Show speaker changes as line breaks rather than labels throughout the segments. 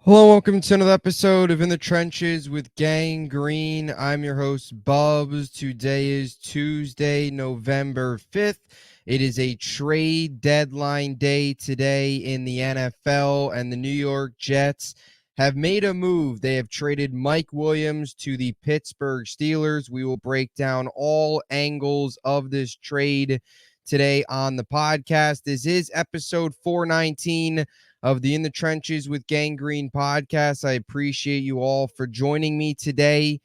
Hello, welcome to another episode of In the Trenches with Gang Green. I'm your host, Bubbs. Today is Tuesday, November 5th. It is a trade deadline day today in the NFL, and the New York Jets have made a move. They have traded Mike Williams to the Pittsburgh Steelers. We will break down all angles of this trade today on the podcast. This is episode 419 of the In the Trenches with Gang Green podcast. I appreciate you all for joining me today.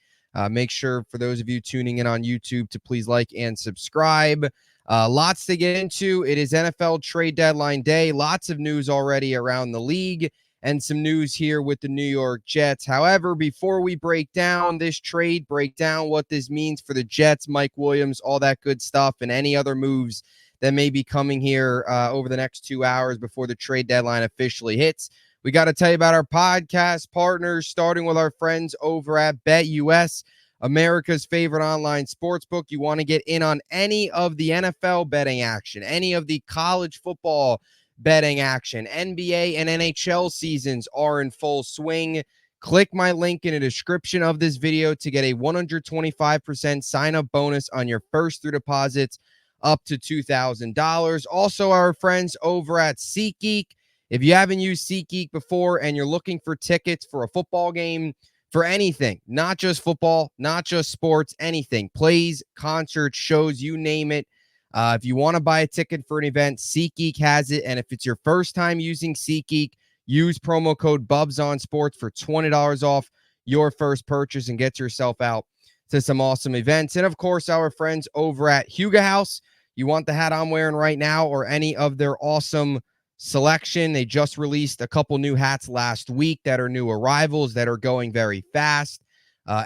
Make sure for those of you tuning in on YouTube to please like and subscribe. Lots to get into. It is NFL trade deadline day. Lots of news already around the league and some news here with the New York Jets. However, before we break down this trade, break down what this means for the Jets, Mike Williams, all that good stuff, and any other moves that may be coming here over the next 2 hours before the trade deadline officially hits. We got to tell you about our podcast partners, starting with our friends over at BetUS, America's favorite online sportsbook. You want to get in on any of the NFL betting action, any of the college football betting action, NBA and NHL seasons are in full swing. Click my link in the description of this video to get a 125% sign-up bonus on your first 3 deposits up to $2,000. Also, our friends over at SeatGeek. If you haven't used SeatGeek before and you're looking for tickets for a football game, for anything, not just football, not just sports, anything, plays, concerts, shows, you name it. If you want to buy a ticket for an event, SeatGeek has it. And if it's your first time using SeatGeek, use promo code BUBSONSPORTS for $20 off your first purchase and get yourself out to some awesome events. And of course, our friends over at Huga House. You want the hat I'm wearing right now or any of their awesome selection. They just released a couple new hats last week that are new arrivals that are going very fast.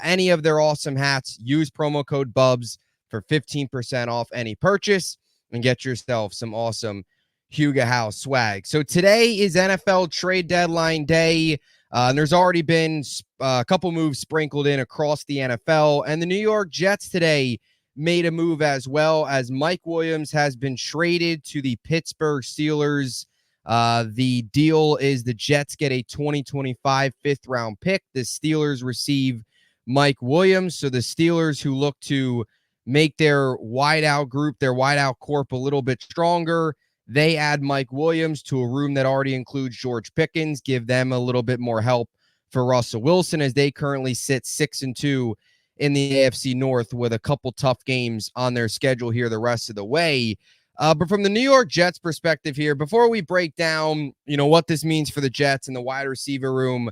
Any of their awesome hats, use promo code BUBS for 15% off any purchase and get yourself some awesome Huga House swag. So today is NFL trade deadline day. And there's already been a couple moves sprinkled in across the NFL. And the New York Jets today made a move as well, as Mike Williams has been traded to the Pittsburgh Steelers. The deal is the Jets get a 2025 fifth-round pick. The Steelers receive Mike Williams. So the Steelers, who look to make their wideout group, their wideout corp a little bit stronger, they add Mike Williams to a room that already includes George Pickens, give them a little bit more help for Russell Wilson as they currently sit 6-2 in the AFC North with a couple tough games on their schedule here the rest of the way. But from the New York Jets perspective here, before we break down, what this means for the Jets and the wide receiver room,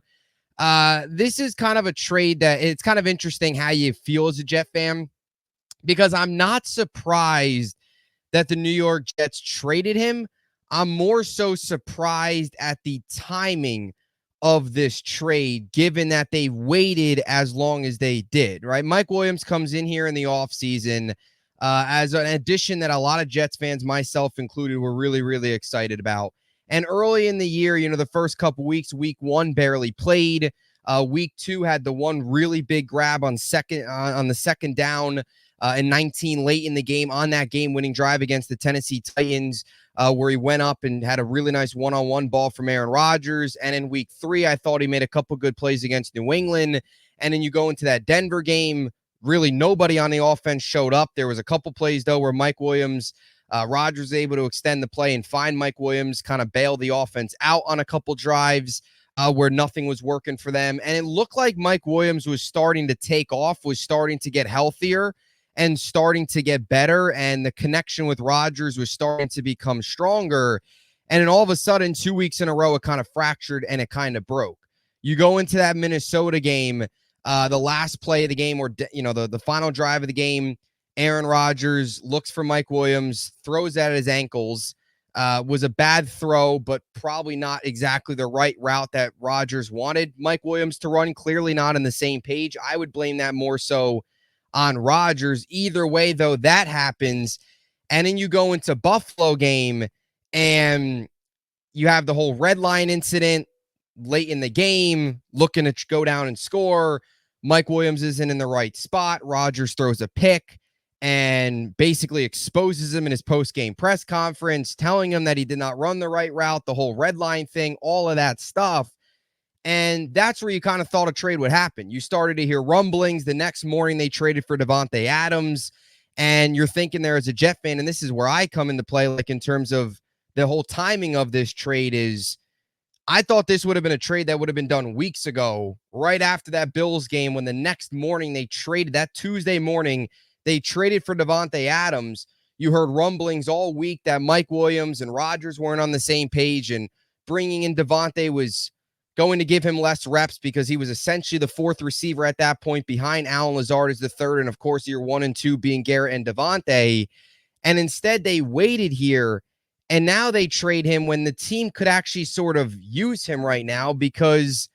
this is kind of a trade that it's kind of interesting how you feel as a Jet fan, because I'm not surprised that the New York Jets traded him. I'm more so surprised at the timing of this trade, given that they waited as long as they did, right? Mike Williams comes in here in the offseason as an addition that a lot of Jets fans, myself included, were really, really excited about. And early in the year, the first couple weeks, week 1 barely played. Week 2 had the one really big grab on the second down in 19 late in the game on that game-winning drive against the Tennessee Titans, where he went up and had a really nice one-on-one ball from Aaron Rodgers. And in week 3, I thought he made a couple good plays against New England. And then you go into that Denver game, really nobody on the offense showed up. There was a couple plays, though, where Mike Williams, Rodgers was able to extend the play and find Mike Williams, kind of bail the offense out on a couple drives where nothing was working for them. And it looked like Mike Williams was starting to take off, was starting to get healthier and starting to get better, and the connection with Rodgers was starting to become stronger. And then all of a sudden, 2 weeks in a row, it kind of fractured and it kind of broke. You go into that Minnesota game, the last play of the game, or the final drive of the game, Aaron Rodgers looks for Mike Williams, throws at his ankles. Was a bad throw, but probably not exactly the right route that Rodgers wanted Mike Williams to run. Clearly not on the same page. I would blame that more so on Rodgers. Either way, though, that happens. And then you go into Buffalo game and you have the whole red line incident late in the game, looking to go down and score. Mike Williams isn't in the right spot. Rodgers throws a pick and basically exposes him in his post-game press conference, telling him that he did not run the right route, the whole red line thing, all of that stuff. And that's where you kind of thought a trade would happen. You started to hear rumblings. The next morning, they traded for Davante Adams. And you're thinking there as a Jet fan, and this is where I come into play, like in terms of the whole timing of this trade is I thought this would have been a trade that would have been done weeks ago, right after that Bills game, when the next morning they traded, that Tuesday morning, they traded for Davante Adams. You heard rumblings all week that Mike Williams and Rodgers weren't on the same page, and bringing in Davante was going to give him less reps because he was essentially the fourth receiver at that point behind Allen Lazard as the third, and of course, your 1 and 2 being Garrett and Davante. And instead, they waited here, and now they trade him when the team could actually sort of use him right now because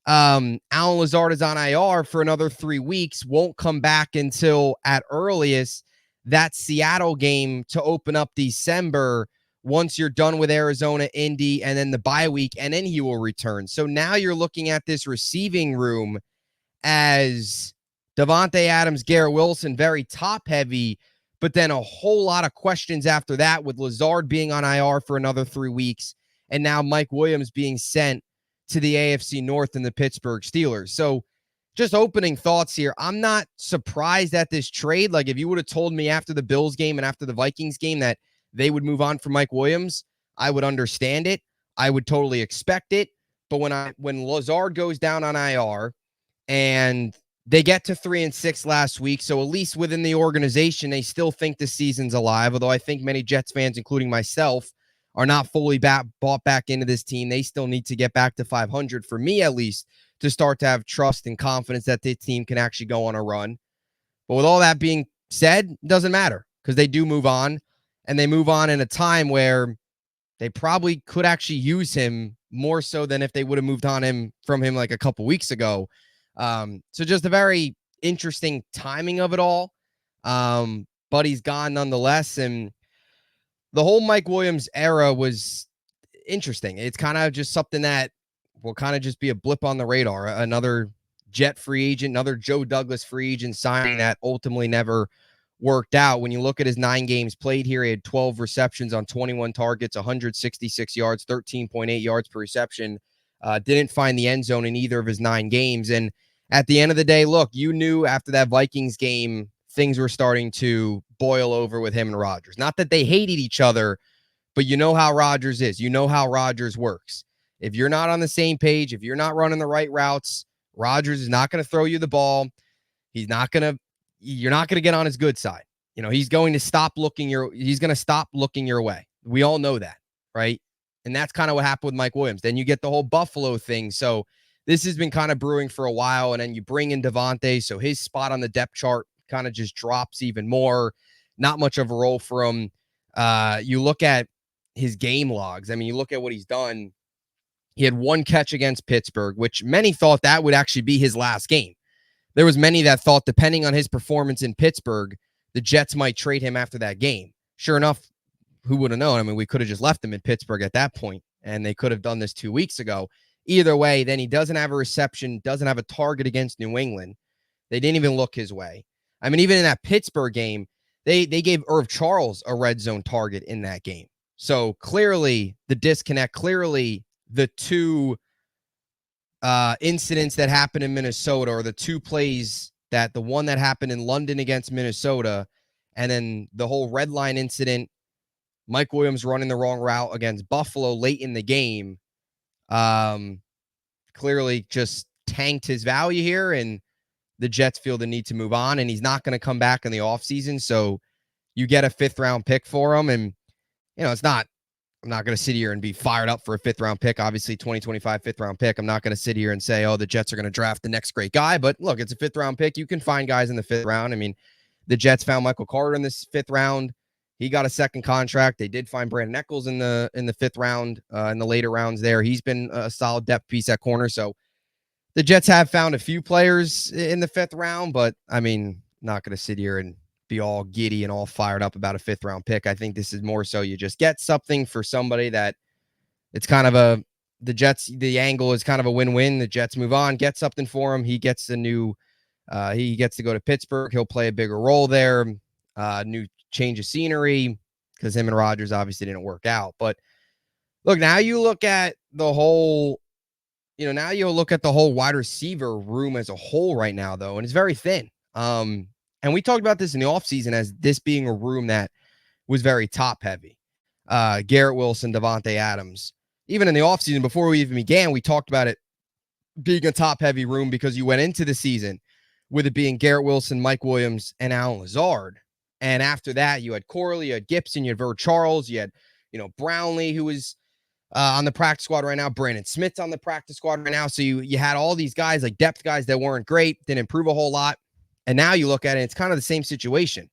Allen Lazard is on IR for another 3 weeks, won't come back until at earliest that Seattle game to open up December once you're done with Arizona, Indy, and then the bye week, and then he will return. So now you're looking at this receiving room as Davante Adams, Garrett Wilson, very top heavy, but then a whole lot of questions after that with Lazard being on IR for another 3 weeks, and now Mike Williams being sent to the AFC North and the Pittsburgh Steelers. So just opening thoughts here. I'm not surprised at this trade. Like if you would have told me after the Bills game and after the Vikings game that they would move on from Mike Williams, I would understand it. I would totally expect it. But when Lazard goes down on IR, and they get to 3-6 last week. So at least within the organization, they still think the season's alive. Although I think many Jets fans, including myself, are not fully bought back into this team. They still need to get back to 500, for me at least, to start to have trust and confidence that this team can actually go on a run. But with all that being said, it doesn't matter because they do move on, and they move on in a time where they probably could actually use him more so than if they would have moved on from him like a couple weeks ago. So just a very interesting timing of it all. But he's gone nonetheless. And the whole Mike Williams era was interesting. It's kind of just something that will kind of just be a blip on the radar. Another Jet free agent, another Joe Douglas free agent signing that ultimately never worked out. When you look at his 9 games played here, he had 12 receptions on 21 targets, 166 yards, 13.8 yards per reception. Didn't find the end zone in either of his 9 games. And at the end of the day, look, you knew after that Vikings game, things were starting to boil over with him and Rodgers. Not that they hated each other, but you know how Rodgers is. You know how Rodgers works. If you're not on the same page, if you're not running the right routes, Rodgers is not going to throw you the ball. You're not going to get on his good side. You know, he's going to stop looking your way. We all know that, right? And that's kind of what happened with Mike Williams. Then you get the whole Buffalo thing. So this has been kind of brewing for a while. And then you bring in Davante. So his spot on the depth chart kind of just drops even more. Not much of a role for him. You look at his game logs. I mean, you look at what he's done. He had 1 catch against Pittsburgh, which many thought that would actually be his last game. There was many that thought, depending on his performance in Pittsburgh, the Jets might trade him after that game. Sure enough, who would have known? I mean, we could have just left him in Pittsburgh at that point, and they could have done this 2 weeks ago. Either way, then he doesn't have a reception, doesn't have a target against New England. They didn't even look his way. I mean, even in that Pittsburgh game, they gave Irv Charles a red zone target in that game. So clearly the disconnect, clearly the 2 incidents that happened in Minnesota, or the 2 plays, that the one that happened in London against Minnesota, and then the whole red line incident, Mike Williams running the wrong route against Buffalo late in the game, clearly just tanked his value here, and the Jets feel the need to move on, and he's not going to come back in the offseason. So you get a 5th round pick for him. And, you know, I'm not going to sit here and be fired up for a 5th round pick. Obviously, 2025 5th round pick. I'm not going to sit here and say, oh, the Jets are going to draft the next great guy. But look, it's a 5th round pick. You can find guys in the 5th round. I mean, the Jets found Michael Carter in this 5th round. He got a second contract. They did find Brandon Echols in the 5th round, in the later rounds there. He's been a solid depth piece at corner. So the Jets have found a few players in the 5th round, but I mean, not going to sit here and be all giddy and all fired up about a 5th round pick. I think this is more so you just get something for somebody that it's kind of the angle is kind of a win-win. The Jets move on, get something for him. He gets he gets to go to Pittsburgh. He'll play a bigger role there. New change of scenery, because him and Rodgers obviously didn't work out. But look, now you look at the whole, now you'll look at the whole wide receiver room as a whole right now, though, and it's very thin. And we talked about this in the offseason as this being a room that was very top heavy. Garrett Wilson, Devontae Adams. Even in the offseason, before we even began, we talked about it being a top heavy room because you went into the season with it being Garrett Wilson, Mike Williams, and Allen Lazard. And after that, you had Corley, you had Gibson, you had Ver Charles, you had, Brownlee, who was on the practice squad right now. Brandon Smith's on the practice squad right now. So you had all these guys, like depth guys that weren't great, didn't improve a whole lot. And now you look at it, it's kind of the same situation.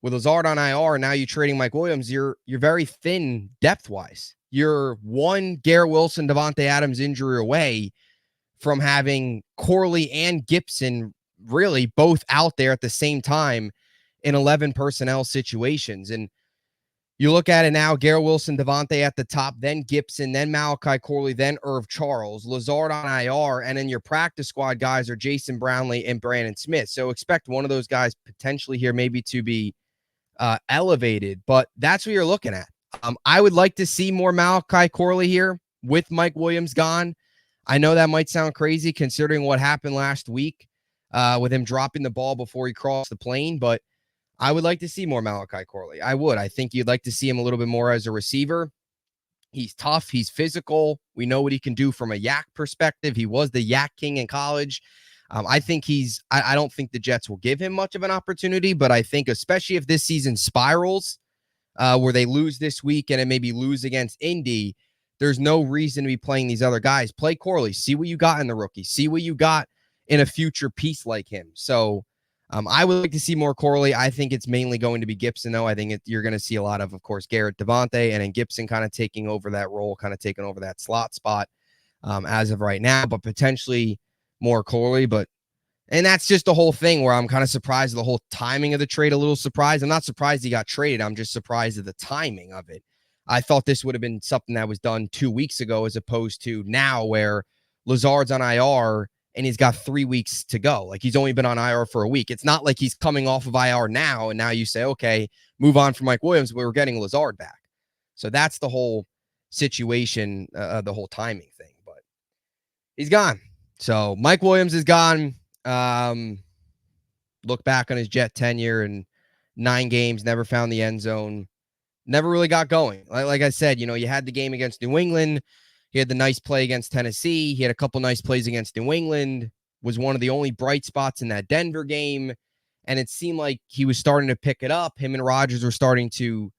With Lazard on IR, now you're trading Mike Williams, you're very thin depth-wise. You're one Garrett Wilson, Devontae Adams injury away from having Corley and Gibson really both out there at the same time in 11 personnel situations. And you look at it now, Garrett Wilson, Devontae at the top, then Gibson, then Malachi Corley, then Irv Charles, Lazard on IR, and then your practice squad guys are Jason Brownlee and Brandon Smith. So expect one of those guys potentially here maybe to be elevated, but that's what you're looking at. I would like to see more Malachi Corley here with Mike Williams gone. I know that might sound crazy considering what happened last week with him dropping the ball before he crossed the plane, but I would like to see more Malachi Corley. I would. I think you'd like to see him a little bit more as a receiver. He's tough. He's physical. We know what he can do from a yak perspective. He was the yak king in college. I think I don't think the Jets will give him much of an opportunity, but I think especially if this season spirals where they lose this week and it maybe lose against Indy, there's no reason to be playing these other guys. Play Corley. See what you got in the rookie. See what you got in a future piece like him. So I would like to see more Corley. I think it's mainly going to be Gibson, though. I think you're going to see a lot of course, Garrett, Devontae, and then Gibson kind of taking over that role, kind of taking over that slot spot as of right now, but potentially more Corley. And that's just the whole thing where I'm kind of surprised the whole timing of the trade, a little surprised. I'm not surprised he got traded. I'm just surprised at the timing of it. I thought this would have been something that was done 2 weeks ago as opposed to now where Lazard's on IR and he's got 3 weeks to go. Like he's only been on IR for a week. It's not like he's coming off of IR now and now you say, okay, move on from Mike Williams. We're getting Lazard back. So that's the whole situation, the whole timing thing. But he's gone. So Mike Williams is gone. Look back on his Jet tenure and 9 games, never found the end zone, never really got going. Like I said, you had the game against New England. He had the nice play against Tennessee. He had a couple nice plays against New England, was one of the only bright spots in that Denver game. And it seemed like he was starting to pick it up. Him and Rodgers were starting to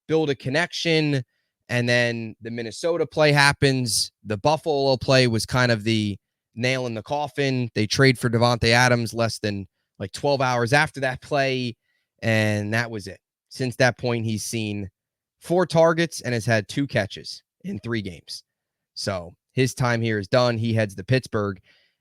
build a connection. And then the Minnesota play happens. The Buffalo play was kind of the nail in the coffin. They trade for Devontae Adams less than 12 hours after that play. And that was it. Since that point, he's seen 4 targets and has had 2 catches in 3 games. So his time here is done. He heads to Pittsburgh.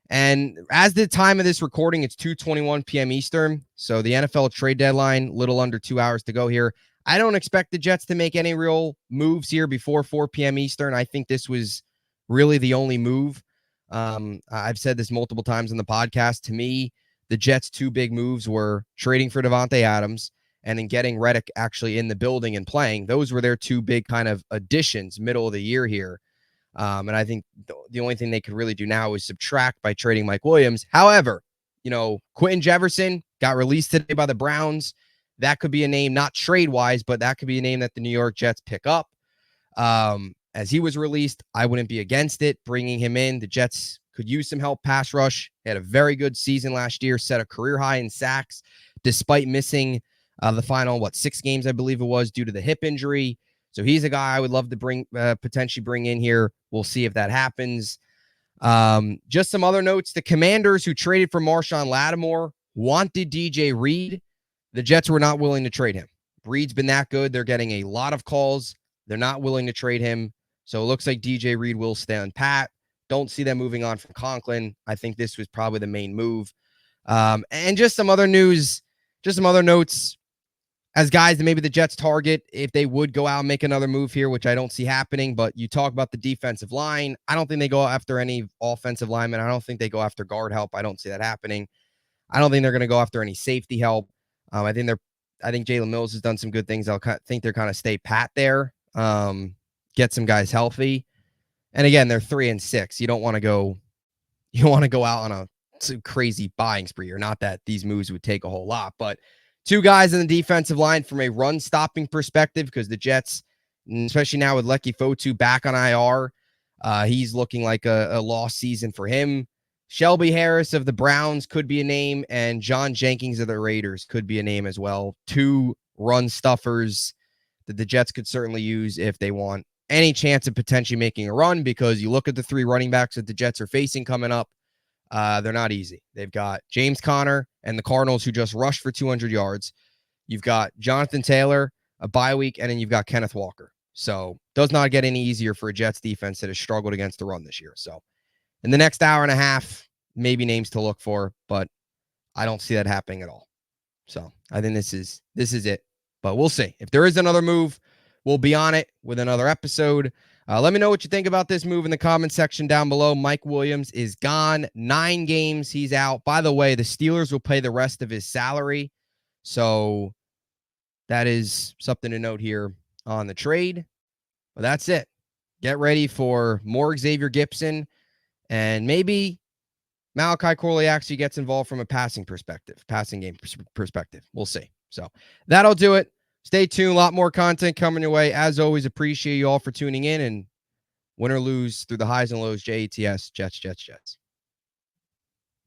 And as the time of this recording, it's 2:21 p.m. Eastern. So the NFL trade deadline, little under 2 hours to go here. I don't expect the Jets to make any real moves here before 4 p.m. Eastern. I think this was really the only move. I've said this multiple times in the podcast. To me, the Jets' 2 big moves were trading for Devontae Adams and then getting Reddick actually in the building and playing. Those were their 2 big kind of additions middle of the year here. And I think the only thing they could really do now is subtract by trading Mike Williams. However, Quentin Jefferson got released today by the Browns. That could be a name, not trade-wise, but that could be a name that the New York Jets pick up. As he was released, I wouldn't be against it, bringing him in. The Jets could use some help pass rush. He had a very good season last year, set a career high in sacks, despite missing the final, 6 games, I believe it was, due to the hip injury. So he's a guy I would love to potentially bring in here. We'll see if that happens. Just some other notes. The Commanders, who traded for Marshawn Lattimore, wanted DJ Reed. The Jets were not willing to trade him. Reed's been that good. They're getting a lot of calls. They're not willing to trade him. So it looks like DJ Reed will stand pat. Don't see them moving on from Conklin. I think this was probably the main move. And just some other news, just some other notes as guys that maybe the Jets target if they would go out and make another move here, which I don't see happening. But you talk about the defensive line. I don't think they go after any offensive linemen. I don't think they go after guard help. I don't see that happening. I don't think they're going to go after any safety help. I think Jalen Mills has done some good things. I think they're kind of stay pat there, get some guys healthy. And again, they're 3-6. You don't want to go you don't want to go out on a crazy buying spree, or not that these moves would take a whole lot, but two guys in the defensive line from a run stopping perspective, because the Jets, especially now with Lecky Fotu back on IR, he's looking like a lost season for him. Shelby Harris of the Browns could be a name, and John Jenkins of the Raiders could be a name as well. Two run stuffers that the Jets could certainly use if they want any chance of potentially making a run, because you look at the three running backs that the Jets are facing coming up. They're not easy. They've got James Conner and the Cardinals, who just rushed for 200 yards. You've got Jonathan Taylor, a bye week, and then you've got Kenneth Walker. So does not get any easier for a Jets defense that has struggled against the run this year. So in the next hour and a half, maybe names to look for, but I don't see that happening at all. So I think this is it. But we'll see. If there is another move, we'll be on it with another episode. Let me know what you think about this move in the comment section down below. Mike Williams is gone. 9 games he's out. By the way, the Steelers will pay the rest of his salary. So that is something to note here on the trade. But that's it. Get ready for more Xavier Gipson, and maybe Malachi Corley actually gets involved from a passing game perspective. We'll see. So that'll do it. Stay tuned. A lot more content coming your way. As always, appreciate you all for tuning in, and win or lose through the highs and lows, JETS, Jets, Jets, Jets.